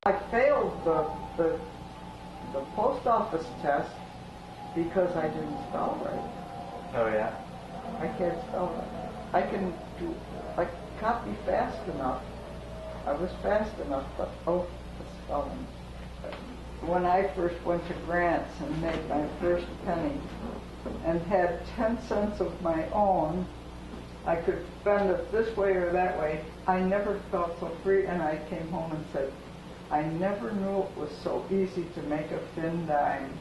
I failed the post office test because I didn't spell right. Oh yeah? I can't spell right. I copy fast enough. I was fast enough, but the spelling. When I first went to Grants and made my first penny and had 10 cents of my own, I could spend it this way or that way. I never felt so free, and I came home and said, I never knew it was so easy to make a thin dime.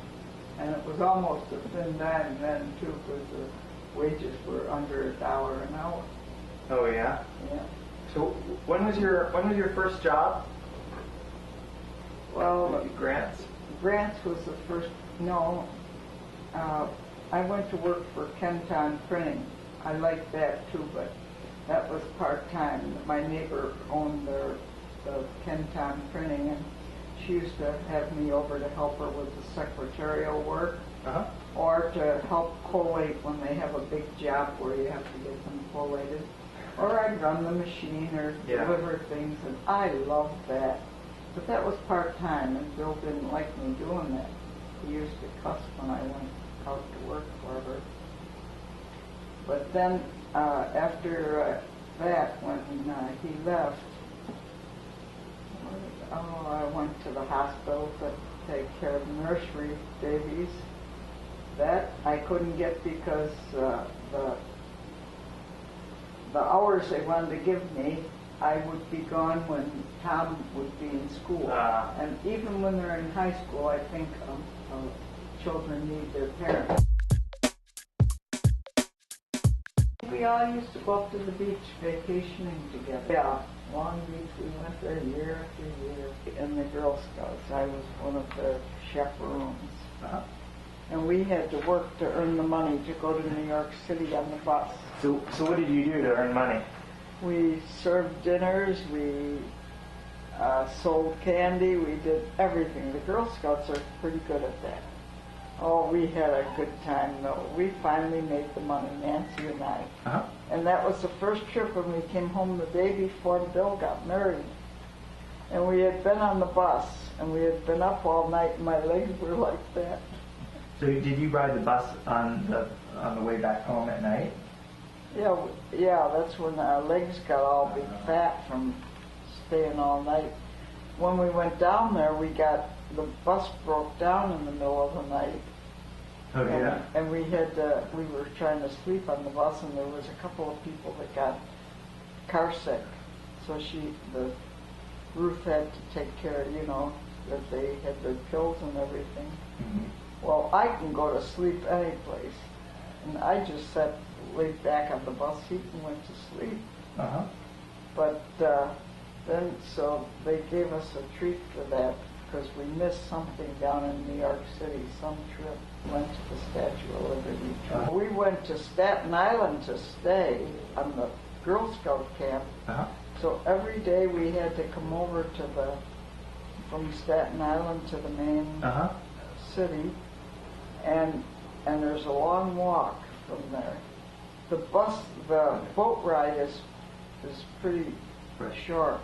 And it was almost a thin dime then, too, because the wages were under $1 an hour. Oh yeah? Yeah. So when was your first job? Well, Grants? Grants was the first, no. I went to work for Kenton Printing. I liked that too, but that was part-time. My neighbor owned the Kenton Printing, and she used to have me over to help her with the secretarial work, or to help collate when they have a big job where you have to get them collated. Or I'd run the machine or deliver things, and I loved that. But that was part-time, and Bill didn't like me doing that. He used to cuss when I went out to work for her. But then after that, when he left, I went to the hospital to take care of nursery babies. That I couldn't get because the hours they wanted to give me, I would be gone when Tom would be in school. And even when they're in high school, I think children need their parents. We all used to go up to the beach vacationing together. Yeah, Long Beach, we went there year after year. In the Girl Scouts, I was one of the chaperones. And we had to work to earn the money to go to New York City on the bus. So what did you do to earn money? We served dinners, we sold candy, we did everything. The Girl Scouts are pretty good at that. Oh, we had a good time though. We finally made the money, Nancy and I. And that was the first trip when we came home the day before Bill got married. And we had been on the bus, and we had been up all night, and my legs were like that. So did you ride the bus on the way back home at night? Yeah, that's when our legs got all big fat from staying all night. When we went down there, the bus broke down in the middle of the night. Oh yeah. And we were trying to sleep on the bus, and there was a couple of people that got car sick. So Ruth had to take care, that they had their pills and everything. Well, I can go to sleep any place. And I just laid back on the bus seat and went to sleep. But then, so they gave us a treat for that because we missed something down in New York City, some trip. Went to the Statue of Liberty. We went to Staten Island to stay on the Girl Scout camp. So every day we had to come over from Staten Island to the main city, and there's a long walk from there. The boat ride is pretty short.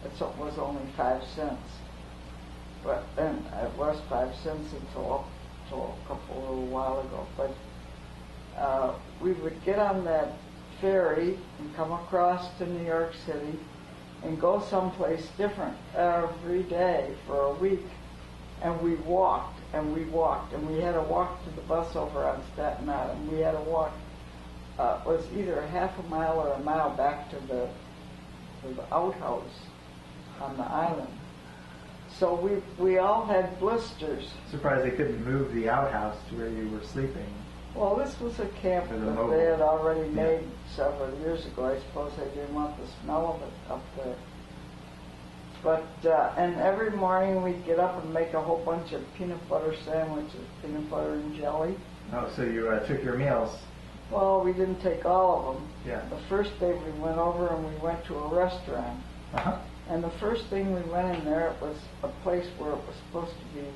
It was only 5 cents, but then it was 5 cents until a little while ago. But we would get on that ferry and come across to New York City and go someplace different every day for a week. and we walked, and we walked, and we had to walk to the bus over on Staten Island. We had to walk, it was either a half a mile or a mile back to the outhouse on the island. So we all had blisters. Surprised they couldn't move the outhouse to where you were sleeping. Well, this was a camp For the that mobile. they had already made several years ago. I suppose they didn't want the smell of it up there. But, and every morning we'd get up and make a whole bunch of peanut butter sandwiches, peanut butter and jelly. Oh, so you took your meals. Well, we didn't take all of them. Yeah. The first day we went over and we went to a restaurant. Uh-huh. And the first thing we went in there, it was a place where it was supposed to be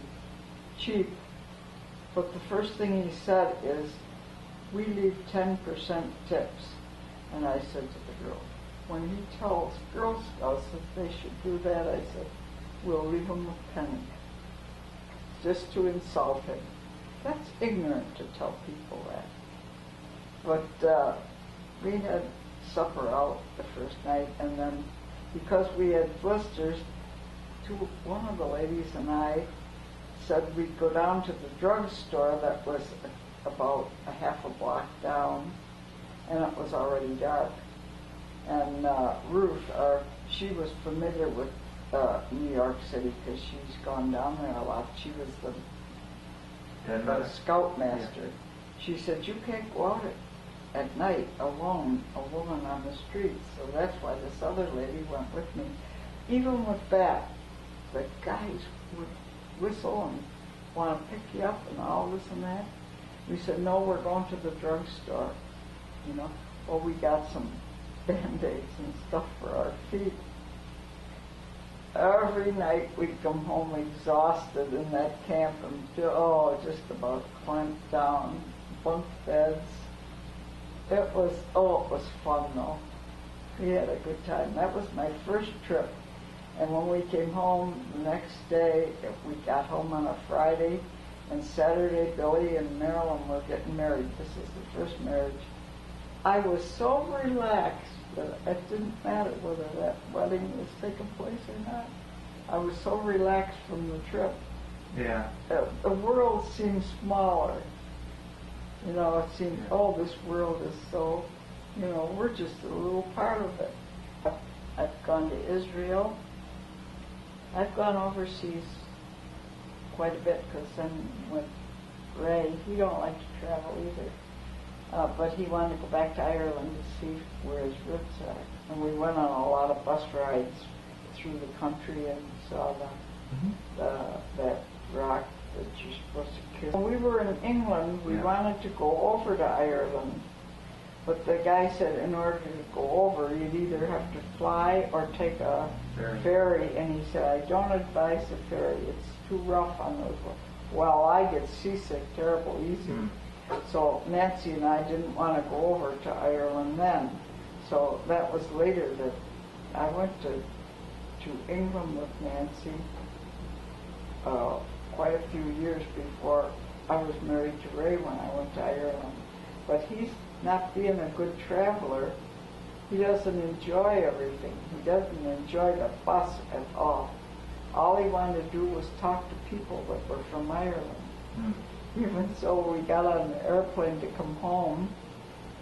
cheap. But the first thing he said is, we leave 10% tips. And I said to the girl, when he tells Girl Scouts that they should do that, I said, we'll leave them a penny. Just to insult him. That's ignorant to tell people that. But we had supper out the first night, and then because we had blisters, one of the ladies and I said we'd go down to the drugstore that was about a half a block down, and it was already dark. And Ruth, she was familiar with New York City because she's gone down there a lot. She was the scoutmaster. Yeah. She said, you can't go out at night alone, a woman on the street. So that's why this other lady went with me. Even with that, the guys would whistle and want to pick you up and all this and that. We said, no, we're going to the drugstore. You know, well, we got some Band-Aids and stuff for our feet. Every night we'd come home exhausted in that camp and just about clamped down, bunk beds. It was fun though. We had a good time. That was my first trip. And when we came home the next day, we got home on a Friday, and Saturday Billy and Marilyn were getting married. This is the first marriage. I was so relaxed that it didn't matter whether that wedding was taking place or not. I was so relaxed from the trip. Yeah. The world seemed smaller. You know, it seemed, this world is so, we're just a little part of it. I've gone to Israel. I've gone overseas quite a bit because then with Ray, he don't like to travel either. But he wanted to go back to Ireland to see where his roots are. And we went on a lot of bus rides through the country and saw that rock that you're supposed to kiss. When we were in England, we wanted to go over to Ireland. But the guy said in order to go over, you'd either have to fly or take a ferry. And he said, I don't advise the ferry. It's too rough on those ones. Well, I get seasick terrible easy. So Nancy and I didn't want to go over to Ireland then. So that was later that I went to England with Nancy quite a few years before I was married to Ray when I went to Ireland. But he's not being a good traveler. He doesn't enjoy everything. He doesn't enjoy the bus at all. All he wanted to do was talk to people that were from Ireland. Even so, we got on the airplane to come home,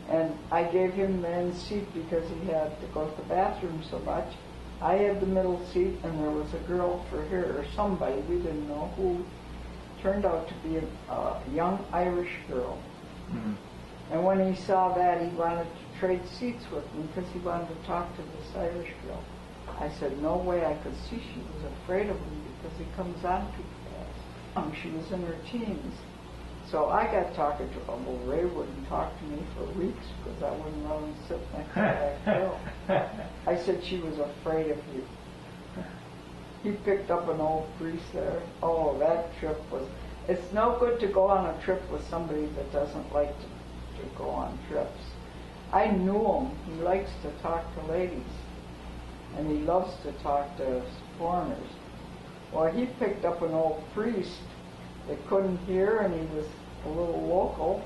and I gave him the end seat because he had to go to the bathroom so much. I had the middle seat, and there was a girl for her, or somebody, we didn't know who, turned out to be a young Irish girl. And when he saw that, he wanted to trade seats with me because he wanted to talk to this Irish girl. I said, no way. I could see she was afraid of him because he comes on too fast. She was in her teens. So I got talking to him. Well, Ray wouldn't talk to me for weeks because I wouldn't let him sit next to that girl. I said she was afraid of you. He picked up an old priest there. Oh, that trip was... It's no good to go on a trip with somebody that doesn't like to go on trips. I knew him. He likes to talk to ladies. And he loves to talk to foreigners. Well, he picked up an old priest that couldn't hear, and he was a little local.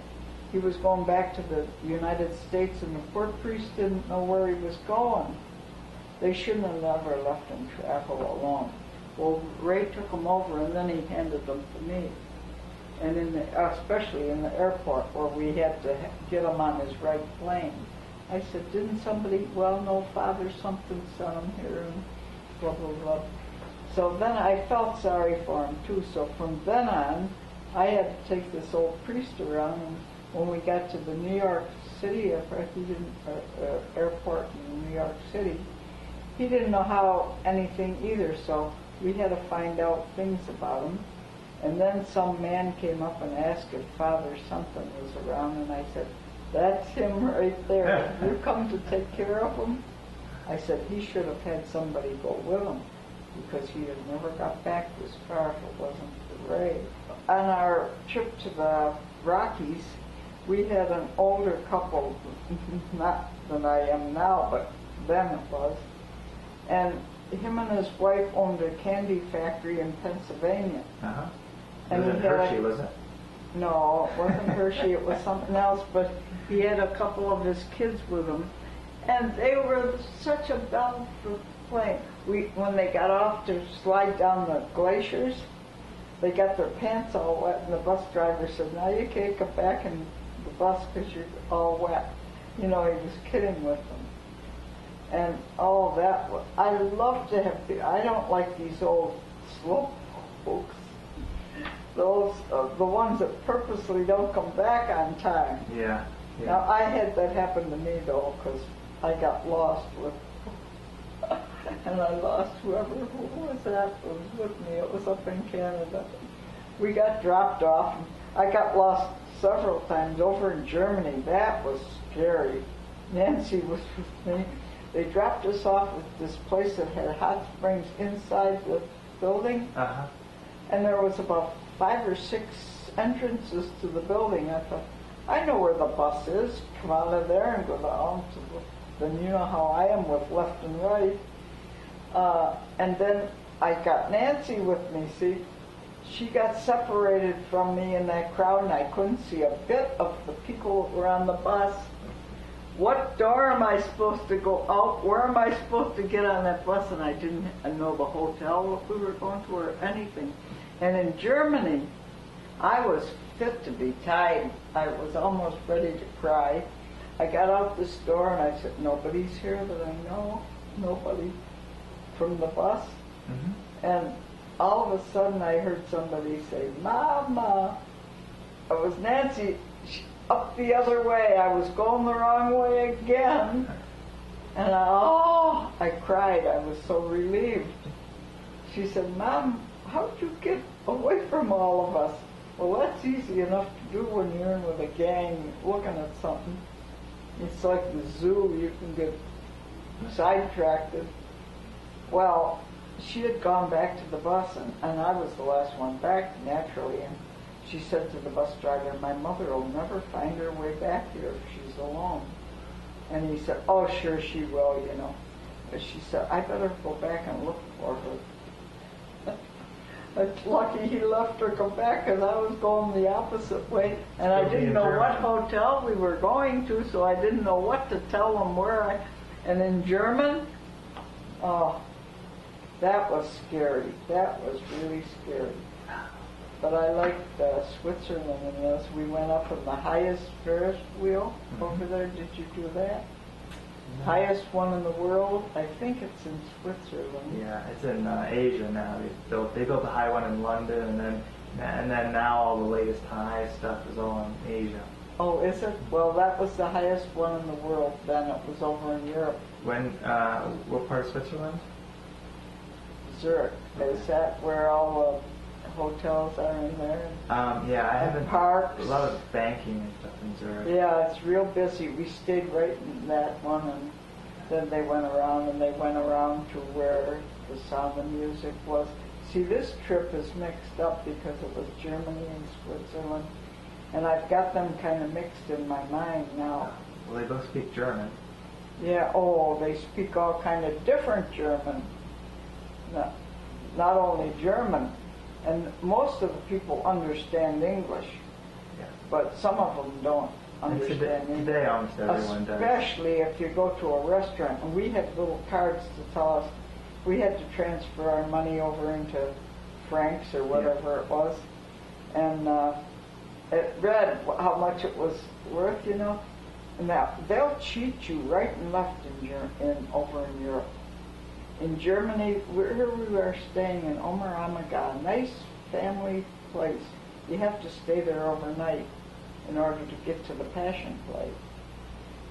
He was going back to the United States, and the poor priest didn't know where he was going. They shouldn't have never left him travel alone. Well, Ray took them over and then he handed them to me. And especially in the airport where we had to get him on his right plane. I said, didn't somebody, well, no, Father something sent him here and blah, blah, blah. So then I felt sorry for him too. So from then on, I had to take this old priest around, and when we got to the New York City airport, airport in New York City, he didn't know how anything either, so we had to find out things about him. And then some man came up and asked if Father something was around, and I said, that's him right there. You come to take care of him? I said he should have had somebody go with him, because he had never got back this far if it wasn't for Ray. On our trip to the Rockies, we had an older couple, not that I am now, but then it was, and him and his wife owned a candy factory in Pennsylvania. Uh-huh. And it wasn't Hershey, was it? No, it wasn't Hershey, it was something else, but he had a couple of his kids with him, and they were such a bell for playing. When they got off to slide down the glaciers, they got their pants all wet, and the bus driver said, now you can't come back in the bus because you're all wet. You know, he was kidding with them. And all that, I love to have, I don't like these old slow folks. Those, the ones that purposely don't come back on time. Yeah. Now, I had that happen to me, though, because I got lost with, and I lost who was that was with me. It was up in Canada. We got dropped off. I got lost several times over in Germany. That was scary. Nancy was with me. They dropped us off at this place that had hot springs inside the building. Uh-huh. And there was about 5 or 6 entrances to the building. I thought, I know where the bus is. Come out of there and go down to then you know how I am with left and right. And then I got Nancy with me, see. She got separated from me in that crowd, and I couldn't see a bit of the people that were on the bus. What door am I supposed to go out? Where am I supposed to get on that bus? And I didn't know the hotel we were going to or anything. And in Germany, I was fit to be tied. I was almost ready to cry. I got out this door and I said, nobody's here that I know. Nobody from the bus. Mm-hmm. And all of a sudden I heard somebody say, Mama. It was Nancy. Up the other way. I was going the wrong way again. And I cried. I was so relieved. She said, Mom, how'd you get away from all of us? Well, that's easy enough to do when you're in with a gang looking at something. It's like the zoo. You can get sidetracked. Well, she had gone back to the bus, and I was the last one back, naturally. And she said to the bus driver, my mother will never find her way back here if she's alone. And he said, oh, sure she will, you know. But she said, I better go back and look for her. It's lucky he left her come back, because I was going the opposite way. And I didn't know what hotel we were going to, so I didn't know what to tell them where and in German, oh, that was scary. That was really scary. But I liked Switzerland, and as we went up on the highest Ferris wheel over there. Did you do that? No. Highest one in the world? I think it's in Switzerland. Yeah, it's in Asia now. They built a high one in London, and then now all the latest high stuff is all in Asia. Oh, is it? Well, that was the highest one in the world. Then it was over in Europe. What part of Switzerland? Zurich. Is that where all the hotels are in there? Yeah, I haven't. Parks. A lot of banking and stuff in Zurich. Yeah, it's real busy. We stayed right in that one, and then they went around to where the Sound of Music was. See, this trip is mixed up because it was Germany and Switzerland, and I've got them kind of mixed in my mind now. Well, they both speak German. Yeah, they speak all kind of different German. Not only German, and most of the people understand English, but some of them don't understand English. Today almost everyone does. Especially if you go to a restaurant, and we have little cards to tell us we had to transfer our money over into francs or whatever it was, and it read how much it was worth, you know. And now they'll cheat you right and left over in Europe. In Germany, here we were staying in Omer Ammergau, a nice family place. You have to stay there overnight in order to get to the Passion Play.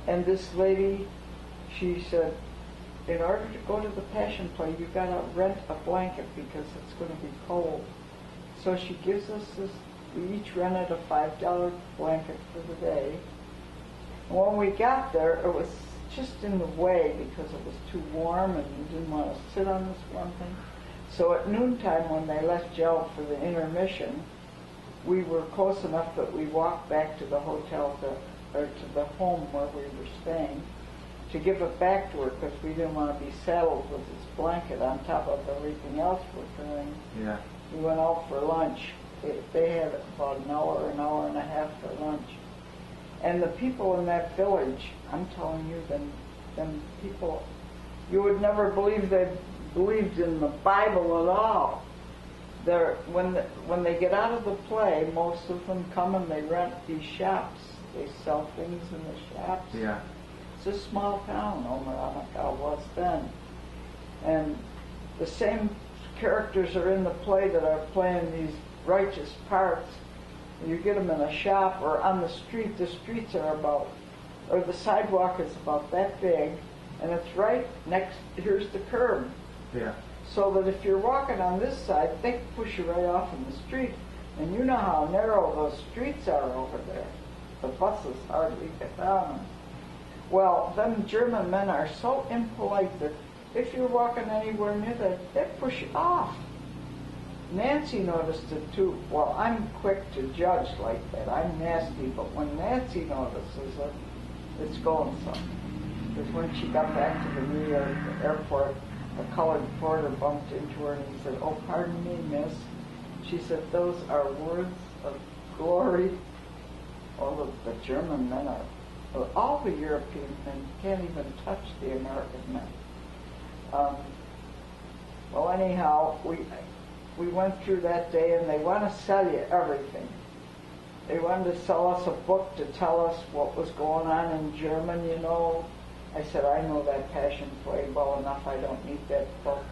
And this lady, she said, in order to go to the Passion Play, you've got to rent a blanket because it's going to be cold. So she gives us this, we each rented a $5 blanket for the day. And when we got there, it was just in the way because it was too warm and we didn't want to sit on this one thing. So at noontime when they left you out for the intermission, we were close enough that we walked back to the hotel, or to the home where we were staying, to give it back to her because we didn't want to be saddled with this blanket on top of everything else we're doing. Yeah. We went out for lunch. They had about an hour and a half for lunch. And the people in that village, I'm telling you, them people, you would never believe they believed in the Bible at all. When they get out of the play, most of them come and they rent these shops. They sell things in the shops. Yeah. It's a small town, Omer Ammergau was then. And the same characters are in the play that are playing these righteous parts. You get them in a shop or on the street. The streets are about, or the sidewalk is about that big, and it's right next, here's the curb. Yeah. So that if you're walking on this side, they can push you right off in the street. And you know how narrow those streets are over there. The buses hardly get down them. Well, them German men are so impolite that if you're walking anywhere near them, they push you off. Nancy noticed it too. Well, I'm quick to judge like that. I'm nasty, but when Nancy notices it, it's going something. Because when she got back to the New York airport, a colored porter bumped into her and he said, "Oh, pardon me, miss." She said, "Those are words of glory." All of the German men are, all the European men can't even touch the American men. Well, anyhow, we went through that day, and they want to sell you everything. They wanted to sell us a book to tell us what was going on in German, you know. I said, I know that Passion Play well enough, I don't need that book.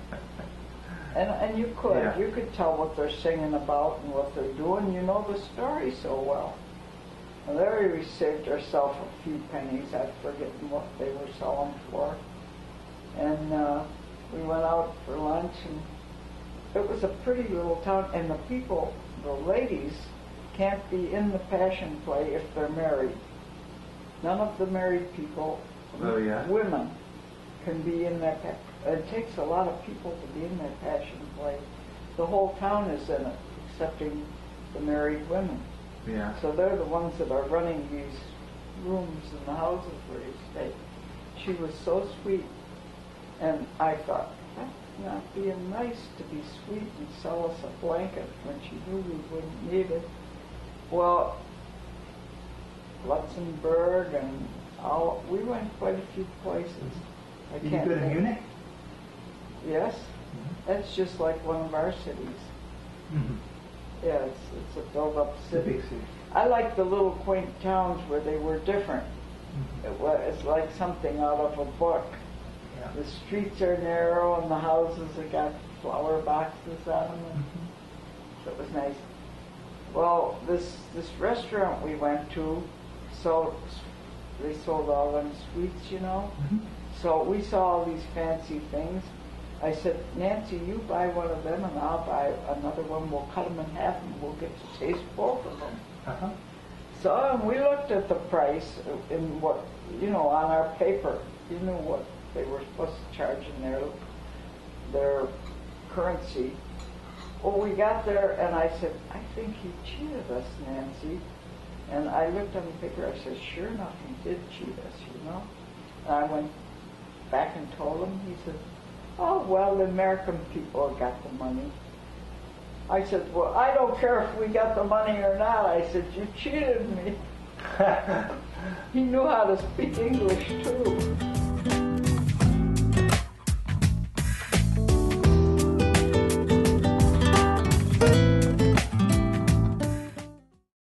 And you could. Yeah. You could tell what they're singing about and what they're doing. You know the story so well. And there we saved ourselves a few pennies. I've forgotten what they were selling for. And we went out for lunch, and it was a pretty little town. And the people, the ladies, can't be in the Passion Play if they're married. None of the married people, women, can be in that. It takes a lot of people to be in that Passion Play. The whole town is in it, excepting the married women. Yeah. So they're the ones that are running these rooms in the houses where you stay. She was so sweet, and I thought, that's not being nice to be sweet and sell us a blanket when she knew we wouldn't need it. Well, Luxembourg and we went quite a few places. Did you go to Munich? Yes. Mm-hmm. That's just like one of our cities. Mm-hmm. Yeah, it's a built-up It's a city. big city. I like the little quaint towns where they were different. Mm-hmm. It's like something out of a book. Yeah. The streets are narrow and the houses have got flower boxes on them. Mm-hmm. So it was nice. Well, this restaurant we went to, so they sold all them sweets, you know. Mm-hmm. So we saw all these fancy things. I said, Nancy, you buy one of them and I'll buy another one. We'll cut them in half and we'll get to taste both of them. Uh-huh. So we looked at the price in what, you know, on our paper. You knew what they were supposed to charge in their currency. Well, we got there and I said, I think he cheated us, Nancy. And I looked on the paper, I said, sure enough, he did cheat us, you know. And I went back and told him. He said, oh, well, the American people got the money. I said, well, I don't care if we got the money or not. I said, you cheated me. He knew how to speak English, too.